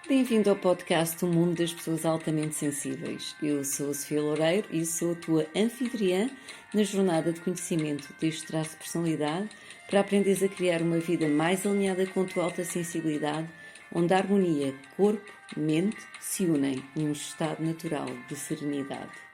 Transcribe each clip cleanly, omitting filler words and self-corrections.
Bem-vindo ao podcast do Mundo das Pessoas Altamente Sensíveis. Eu sou a Sofia Loureiro e sou a tua anfitriã na jornada de conhecimento deste traço de personalidade para aprenderes a criar uma vida mais alinhada com a tua alta sensibilidade, onde a harmonia corpo-mente se unem num estado natural de serenidade.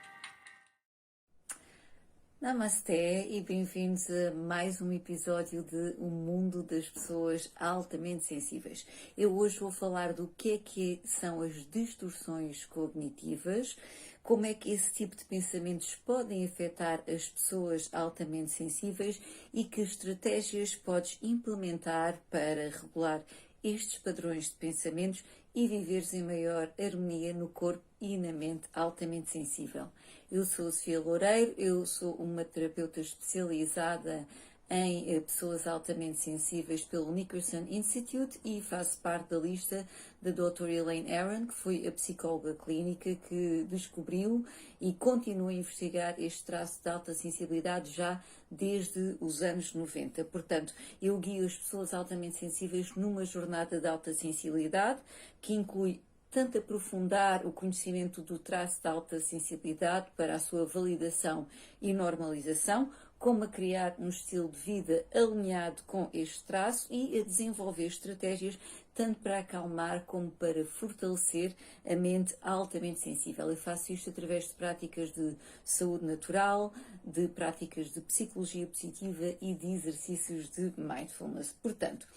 Namasté e bem-vindos a mais um episódio de O Mundo das Pessoas Altamente Sensíveis. Eu hoje vou falar do que são as distorções cognitivas, como é que esse tipo de pensamentos podem afetar as pessoas altamente sensíveis e que estratégias podes implementar para regular estes padrões de pensamentos e viveres em maior harmonia no corpo e na mente altamente sensível. Eu sou a Sofia Loureiro, eu sou uma terapeuta especializada em pessoas altamente sensíveis pelo Nickerson Institute e faço parte da lista da Dra. Elaine Aron, que foi a psicóloga clínica que descobriu e continua a investigar este traço de alta sensibilidade já desde os anos 90. Portanto, eu guio as pessoas altamente sensíveis numa jornada de alta sensibilidade que inclui tanto aprofundar o conhecimento do traço de alta sensibilidade para a sua validação e normalização, como a criar um estilo de vida alinhado com este traço e a desenvolver estratégias tanto para acalmar como para fortalecer a mente altamente sensível. Eu faço isto através de práticas de saúde natural, de práticas de psicologia positiva e de exercícios de mindfulness. Portanto,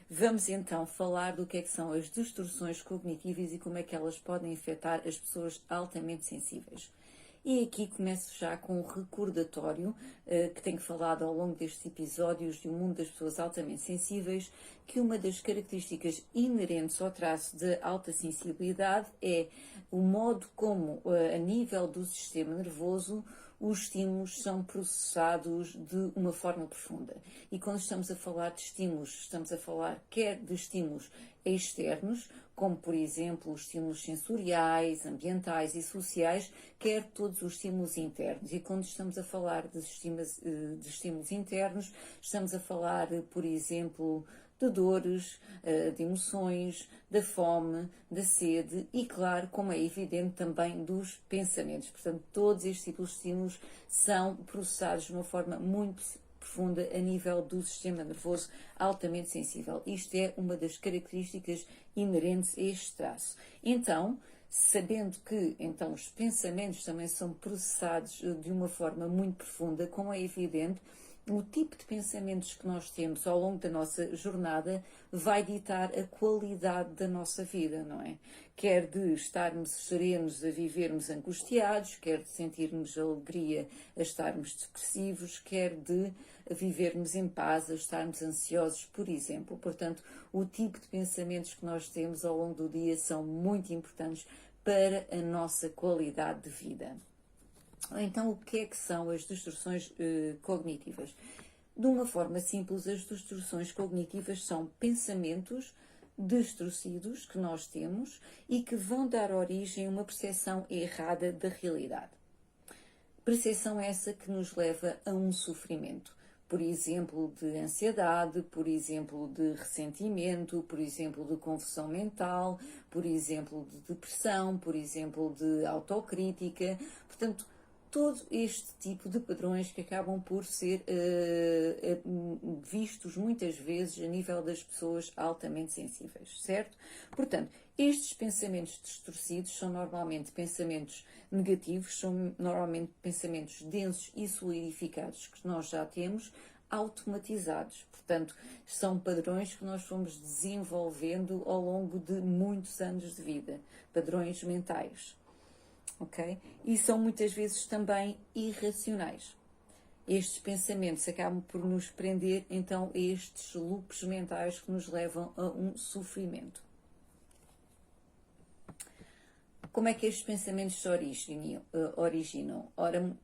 vamos então falar do que são as distorções cognitivas e como é que elas podem afetar as pessoas altamente sensíveis. E aqui começo já com um recordatório que tenho falado ao longo destes episódios de O Mundo das Pessoas Altamente Sensíveis, que uma das características inerentes ao traço de alta sensibilidade é o modo como, a nível do sistema nervoso, os estímulos são processados de uma forma profunda. E quando estamos a falar de estímulos, estamos a falar quer de estímulos externos, como por exemplo os estímulos sensoriais, ambientais e sociais, quer todos os estímulos internos. E quando estamos a falar de estímulos internos, estamos a falar, por exemplo, de dores, de emoções, da fome, da sede e, claro, como é evidente, também dos pensamentos. Portanto, todos estes tipos de estímulos são processados de uma forma muito profunda a nível do sistema nervoso altamente sensível. Isto é uma das características inerentes a este traço. Então, sabendo que então os pensamentos também são processados de uma forma muito profunda, como é evidente, o tipo de pensamentos que nós temos ao longo da nossa jornada vai ditar a qualidade da nossa vida, não é? Quer de estarmos serenos a vivermos angustiados, quer de sentirmos alegria a estarmos depressivos, quer de vivermos em paz a estarmos ansiosos, por exemplo. Portanto, o tipo de pensamentos que nós temos ao longo do dia são muito importantes para a nossa qualidade de vida. Então, o que são as distorções cognitivas? De uma forma simples, as distorções cognitivas são pensamentos distorcidos que nós temos e que vão dar origem a uma percepção errada da realidade. Percepção essa que nos leva a um sofrimento. Por exemplo, de ansiedade, por exemplo, de ressentimento, por exemplo, de confusão mental, por exemplo, de depressão, por exemplo, de autocrítica. Portanto, todo este tipo de padrões que acabam por ser vistos muitas vezes a nível das pessoas altamente sensíveis, certo? Portanto, estes pensamentos distorcidos são normalmente pensamentos negativos, são normalmente pensamentos densos e solidificados que nós já temos, automatizados. Portanto, são padrões que nós fomos desenvolvendo ao longo de muitos anos de vida, padrões mentais. Okay? E são muitas vezes também irracionais. Estes pensamentos acabam por nos prender, então, a estes loops mentais que nos levam a um sofrimento. Como é que estes pensamentos se originam?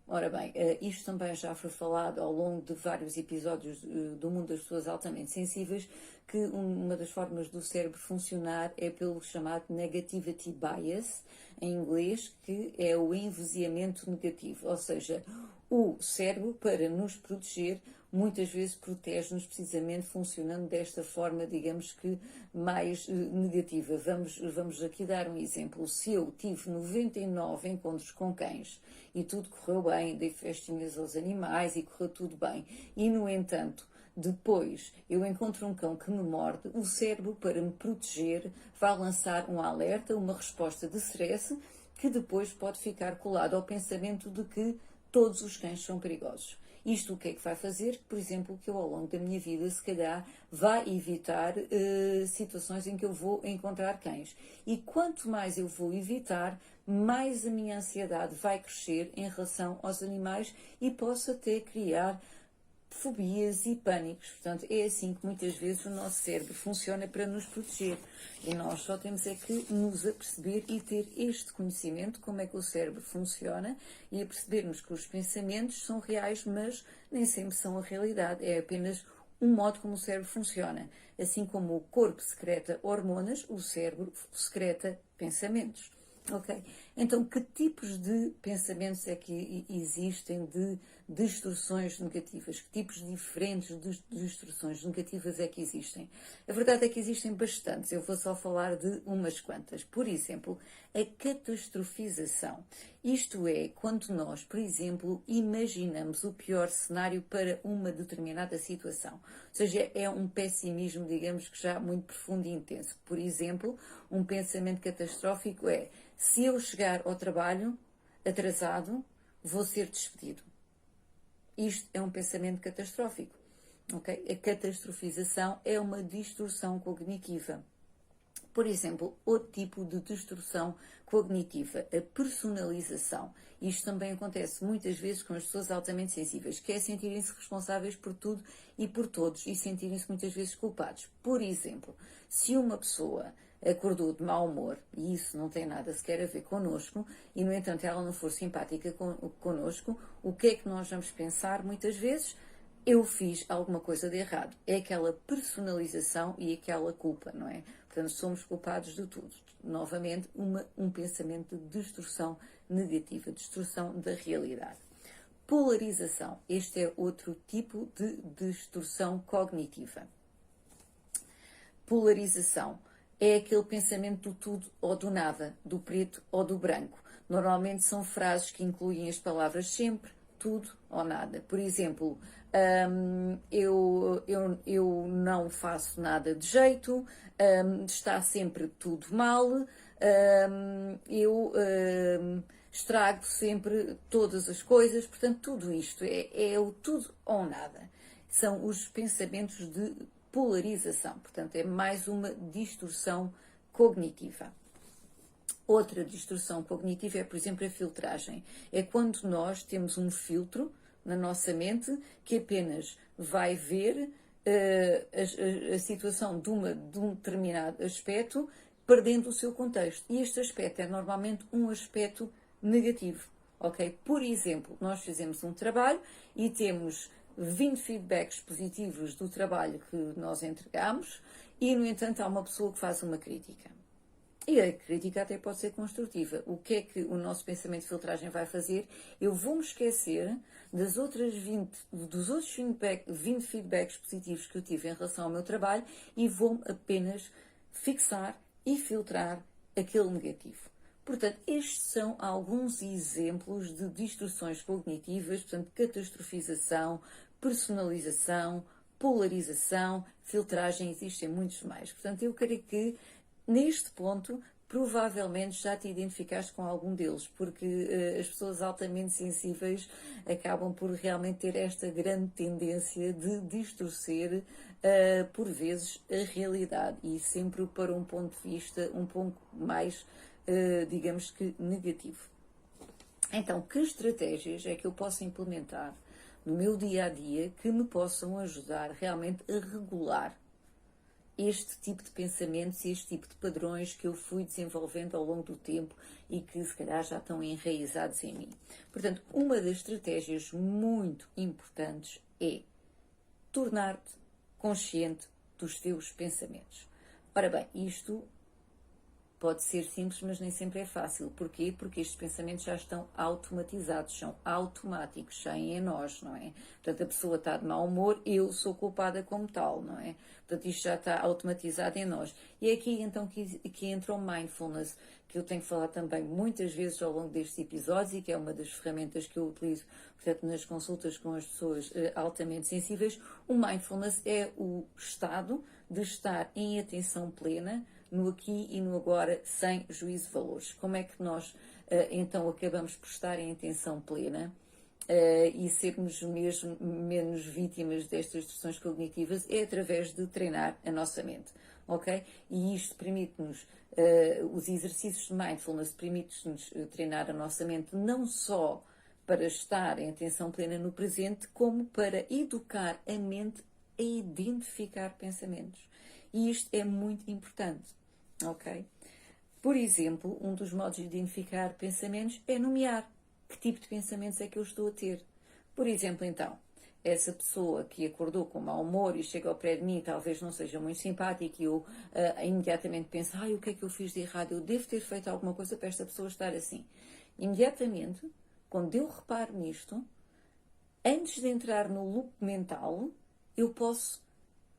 Ora bem, isto também já foi falado ao longo de vários episódios do Mundo das Pessoas Altamente Sensíveis, que uma das formas do cérebro funcionar é pelo chamado negativity bias, em inglês, que é o envesiamento negativo, ou seja, o cérebro, para nos proteger, muitas vezes protege-nos precisamente funcionando desta forma, digamos que mais negativa. Vamos aqui dar um exemplo. Se eu tive 99 encontros com cães e tudo correu bem, dei festinhas aos animais e correu tudo bem, e no entanto, depois eu encontro um cão que me morde, o cérebro, para me proteger, vai lançar um alerta, uma resposta de stress, que depois pode ficar colado ao pensamento de que todos os cães são perigosos. Isto o que é que vai fazer? Por exemplo, que eu ao longo da minha vida, se calhar, vai evitar situações em que eu vou encontrar cães. E quanto mais eu vou evitar, mais a minha ansiedade vai crescer em relação aos animais e posso até criar fobias e pânicos. Portanto, é assim que muitas vezes o nosso cérebro funciona para nos proteger. E nós só temos é que nos aperceber e ter este conhecimento, como é que o cérebro funciona, e apercebermos que os pensamentos são reais, mas nem sempre são a realidade. É apenas um modo como o cérebro funciona. Assim como o corpo secreta hormonas, o cérebro secreta pensamentos. Ok? Então, que tipos de pensamentos é que existem de distorções negativas? Que tipos diferentes de distorções negativas é que existem? A verdade é que existem bastantes, eu vou só falar de umas quantas. Por exemplo, a catastrofização. Isto é, quando nós, por exemplo, imaginamos o pior cenário para uma determinada situação. Ou seja, é um pessimismo, digamos que já muito profundo e intenso. Por exemplo, um pensamento catastrófico é: se eu chegar ao trabalho atrasado, vou ser despedido. Isto é um pensamento catastrófico. Okay? A catastrofização é uma distorção cognitiva. Por exemplo, outro tipo de distorção cognitiva, a personalização. Isto também acontece muitas vezes com as pessoas altamente sensíveis, que é sentirem-se responsáveis por tudo e por todos e sentirem-se muitas vezes culpados. Por exemplo, se uma pessoa acordou de mau humor, e isso não tem nada sequer a ver connosco, e no entanto ela não for simpática connosco, o que é que nós vamos pensar muitas vezes? Eu fiz alguma coisa de errado. É aquela personalização e aquela culpa, não é? Portanto, somos culpados de tudo. Novamente, um pensamento de distorção negativa, distorção da realidade. Polarização. Este é outro tipo de distorção cognitiva. Polarização é aquele pensamento do tudo ou do nada, do preto ou do branco. Normalmente são frases que incluem as palavras sempre, tudo ou nada. Por exemplo, eu não faço nada de jeito, está sempre tudo mal, eu estrago sempre todas as coisas. Portanto, tudo isto é o tudo ou nada. São os pensamentos de polarização. Portanto, é mais uma distorção cognitiva. Outra distorção cognitiva é, por exemplo, a filtragem. É quando nós temos um filtro na nossa mente que apenas vai ver a situação de um determinado aspecto perdendo o seu contexto. E este aspecto é normalmente um aspecto negativo. Ok? Por exemplo, nós fizemos um trabalho e temos 20 feedbacks positivos do trabalho que nós entregamos e, no entanto, há uma pessoa que faz uma crítica. E a crítica até pode ser construtiva. O que é que o nosso pensamento de filtragem vai fazer? Eu vou-me esquecer dos outros 20 feedbacks positivos que eu tive em relação ao meu trabalho e vou-me apenas fixar e filtrar aquele negativo. Portanto, estes são alguns exemplos de distorções cognitivas, portanto, catastrofização, personalização, polarização, filtragem, existem muitos mais. Portanto, eu creio que neste ponto provavelmente já te identificaste com algum deles, porque as pessoas altamente sensíveis acabam por realmente ter esta grande tendência de distorcer por vezes a realidade e sempre para um ponto de vista um pouco mais digamos que negativo. Então, que estratégias é que eu posso implementar no meu dia a dia que me possam ajudar realmente a regular este tipo de pensamentos e este tipo de padrões que eu fui desenvolvendo ao longo do tempo e que se calhar já estão enraizados em mim? Portanto, uma das estratégias muito importantes é tornar-te consciente dos teus pensamentos. Ora bem, isto pode ser simples, mas nem sempre é fácil. Porquê? Porque estes pensamentos já estão automatizados, são automáticos, saem em nós, não é? Portanto, a pessoa está de mau humor, eu sou culpada como tal, não é? Portanto, isto já está automatizado em nós. E é aqui então que entra o mindfulness, que eu tenho falado também muitas vezes ao longo destes episódios e que é uma das ferramentas que eu utilizo, portanto, nas consultas com as pessoas altamente sensíveis. O mindfulness é o estado de estar em atenção plena, no aqui e no agora, sem juízo de valores. Como é que nós, então, acabamos por estar em atenção plena e sermos mesmo menos vítimas destas distorções cognitivas? É através de treinar a nossa mente, ok? E isto permite-nos, os exercícios de mindfulness permite-nos treinar a nossa mente não só para estar em atenção plena no presente, como para educar a mente a identificar pensamentos. E isto é muito importante. Ok? Por exemplo, um dos modos de identificar pensamentos é nomear que tipo de pensamentos é que eu estou a ter. Por exemplo, então, essa pessoa que acordou com mau humor e chega ao pé de mim, talvez não seja muito simpática e eu imediatamente penso, o que é que eu fiz de errado? Eu devo ter feito alguma coisa para esta pessoa estar assim. Imediatamente, quando eu reparo nisto, antes de entrar no loop mental, eu posso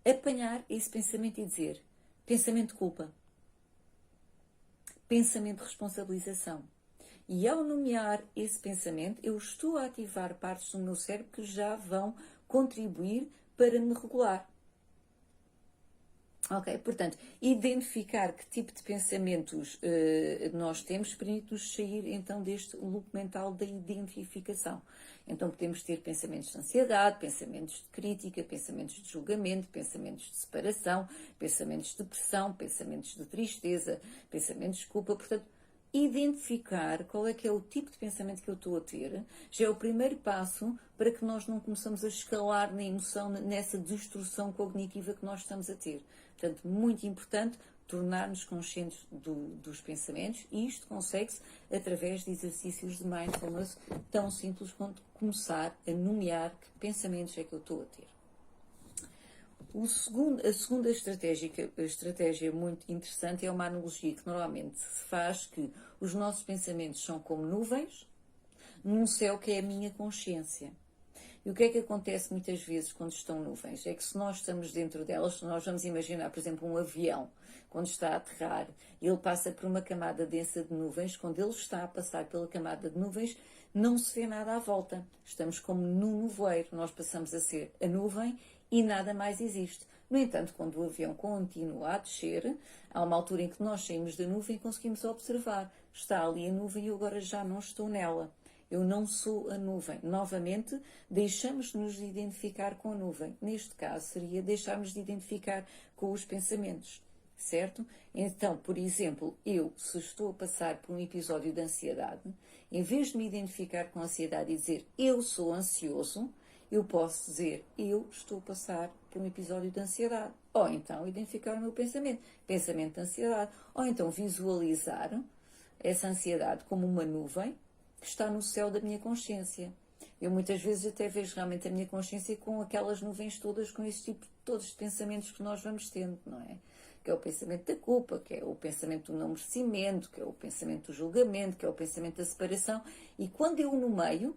apanhar esse pensamento e dizer, pensamento de culpa. Pensamento de responsabilização. E ao nomear esse pensamento, eu estou a ativar partes do meu cérebro que já vão contribuir para me regular. Ok, portanto, identificar que tipo de pensamentos nós temos permite-nos sair então deste loop mental da identificação. Então podemos ter pensamentos de ansiedade, pensamentos de crítica, pensamentos de julgamento, pensamentos de separação, pensamentos de depressão, pensamentos de tristeza, pensamentos de culpa. Portanto, identificar qual é que é o tipo de pensamento que eu estou a ter já é o primeiro passo para que nós não começamos a escalar na emoção, nessa destrução cognitiva que nós estamos a ter. Portanto, muito importante tornar-nos conscientes dos pensamentos e isto consegue-se através de exercícios de mindfulness tão simples quanto começar a nomear que pensamentos é que eu estou a ter. A segunda estratégia muito interessante é uma analogia que normalmente se faz que os nossos pensamentos são como nuvens num céu que é a minha consciência. E o que é que acontece muitas vezes quando estão nuvens? É que se nós estamos dentro delas, se nós vamos imaginar, por exemplo, um avião, quando está a aterrar, ele passa por uma camada densa de nuvens, quando ele está a passar pela camada de nuvens, não se vê nada à volta. Estamos como num nevoeiro, nós passamos a ser a nuvem e nada mais existe. No entanto, quando o avião continua a descer, há uma altura em que nós saímos da nuvem e conseguimos observar. Está ali a nuvem e eu agora já não estou nela. Eu não sou a nuvem. Novamente, deixamos-nos de identificar com a nuvem. Neste caso, seria deixarmos de identificar com os pensamentos, certo? Então, por exemplo, se estou a passar por um episódio de ansiedade, em vez de me identificar com a ansiedade e dizer eu sou ansioso, eu posso dizer eu estou a passar por um episódio de ansiedade. Ou então identificar o meu pensamento de ansiedade. Ou então visualizar essa ansiedade como uma nuvem que está no céu da minha consciência. Eu muitas vezes até vejo realmente a minha consciência com aquelas nuvens todas, com esse tipo todos os pensamentos que nós vamos tendo, não é? Que é o pensamento da culpa, que é o pensamento do não merecimento, que é o pensamento do julgamento, que é o pensamento da separação. E quando eu nomeio,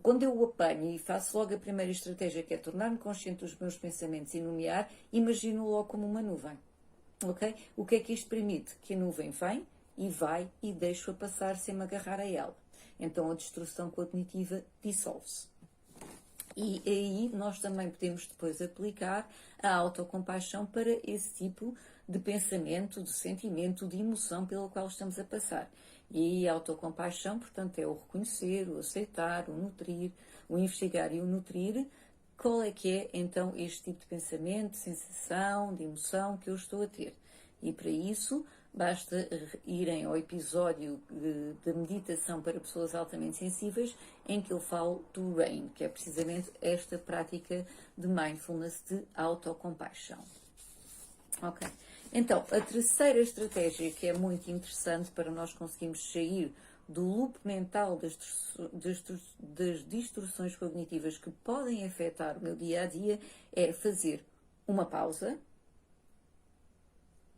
quando eu o apanho e faço logo a primeira estratégia, que é tornar-me consciente dos meus pensamentos e nomear, imagino logo como uma nuvem. Ok? O que é que isto permite? Que a nuvem vem e vai e deixo-a passar sem me agarrar a ela. Então a destrução cognitiva dissolve-se. E aí nós também podemos depois aplicar a autocompaixão para esse tipo de pensamento, de sentimento, de emoção pela qual estamos a passar. E aí a autocompaixão, portanto, é o reconhecer, o aceitar, o nutrir, o investigar e o nutrir. Qual é que é, então, este tipo de pensamento, de sensação, de emoção que eu estou a ter? E para isso, basta irem ao episódio de meditação para pessoas altamente sensíveis, em que eu falo do RAIN, que é precisamente esta prática de mindfulness de autocompaixão. Ok. Então, a terceira estratégia que é muito interessante para nós conseguirmos sair do loop mental das distorções cognitivas que podem afetar o meu dia a dia é fazer uma pausa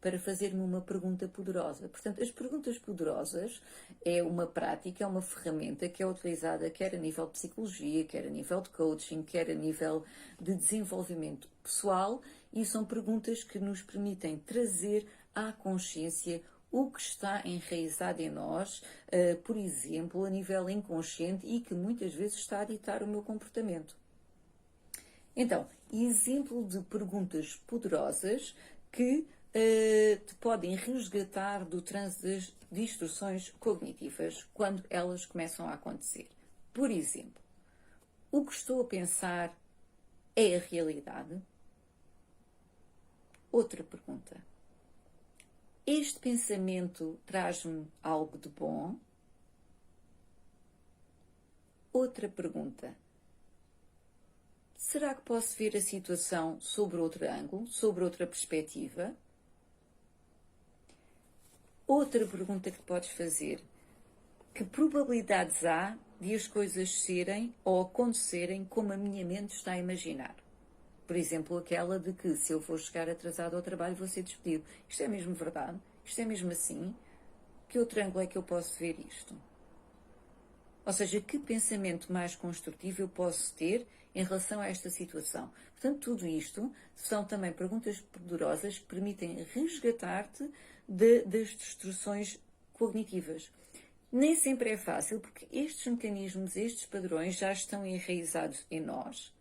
para fazer-me uma pergunta poderosa. Portanto, as perguntas poderosas é uma prática, é uma ferramenta que é utilizada quer a nível de psicologia, quer a nível de coaching, quer a nível de desenvolvimento pessoal, e são perguntas que nos permitem trazer à consciência o que está enraizado em nós, por exemplo, a nível inconsciente e que muitas vezes está a ditar o meu comportamento. Então, exemplo de perguntas poderosas que te podem resgatar do trânsito das distorções cognitivas quando elas começam a acontecer. Por exemplo, o que estou a pensar é a realidade? Outra pergunta. Este pensamento traz-me algo de bom? Outra pergunta. Será que posso ver a situação sobre outro ângulo, sobre outra perspectiva? Outra pergunta que podes fazer. Que probabilidades há de as coisas serem ou acontecerem como a minha mente está a imaginar? Por exemplo, aquela de que se eu for chegar atrasado ao trabalho vou ser despedido. Isto é mesmo verdade? Isto é mesmo assim? Que outro ângulo é que eu posso ver isto? Ou seja, que pensamento mais construtivo eu posso ter em relação a esta situação? Portanto, tudo isto são também perguntas poderosas que permitem resgatar-te das distorções cognitivas. Nem sempre é fácil, porque estes mecanismos, estes padrões já estão enraizados em nós,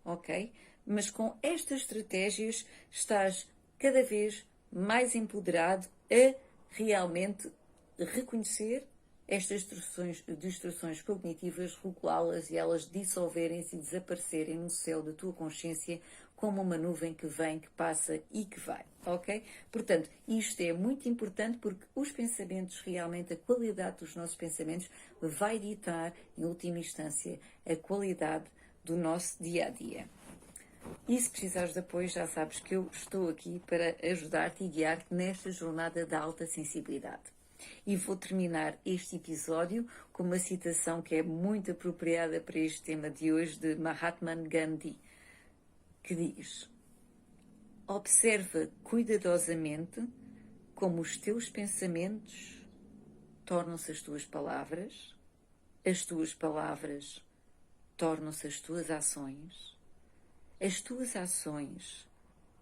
ok? Mas com estas estratégias estás cada vez mais empoderado a realmente reconhecer estas distorções cognitivas, regulá-las e elas dissolverem-se e desaparecerem no céu da tua consciência como uma nuvem que vem, que passa e que vai, ok? Portanto, isto é muito importante porque os pensamentos, realmente a qualidade dos nossos pensamentos vai ditar, em última instância, a qualidade do nosso dia-a-dia. E se precisares de apoio, já sabes que eu estou aqui para ajudar-te e guiar-te nesta jornada da alta sensibilidade. E vou terminar este episódio com uma citação que é muito apropriada para este tema de hoje, de Mahatma Gandhi, que diz: observa cuidadosamente como os teus pensamentos tornam-se as tuas palavras tornam-se as tuas ações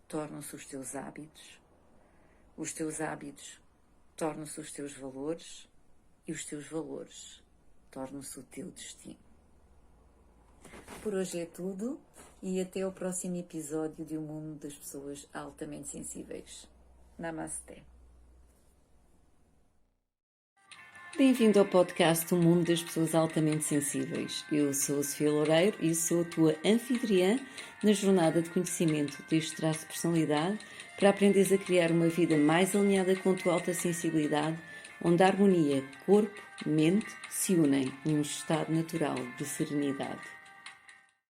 tornam-se os teus hábitos tornam-se os teus valores e os teus valores tornam-se o teu destino. Por hoje é tudo e até o próximo episódio de O Mundo das Pessoas Altamente Sensíveis. Namastê. Bem-vindo ao podcast O Mundo das Pessoas Altamente Sensíveis. Eu sou a Sofia Loureiro e sou a tua anfitriã na jornada de conhecimento deste traço de personalidade para aprenderes a criar uma vida mais alinhada com a tua alta sensibilidade, onde a harmonia corpo-mente se unem num estado natural de serenidade.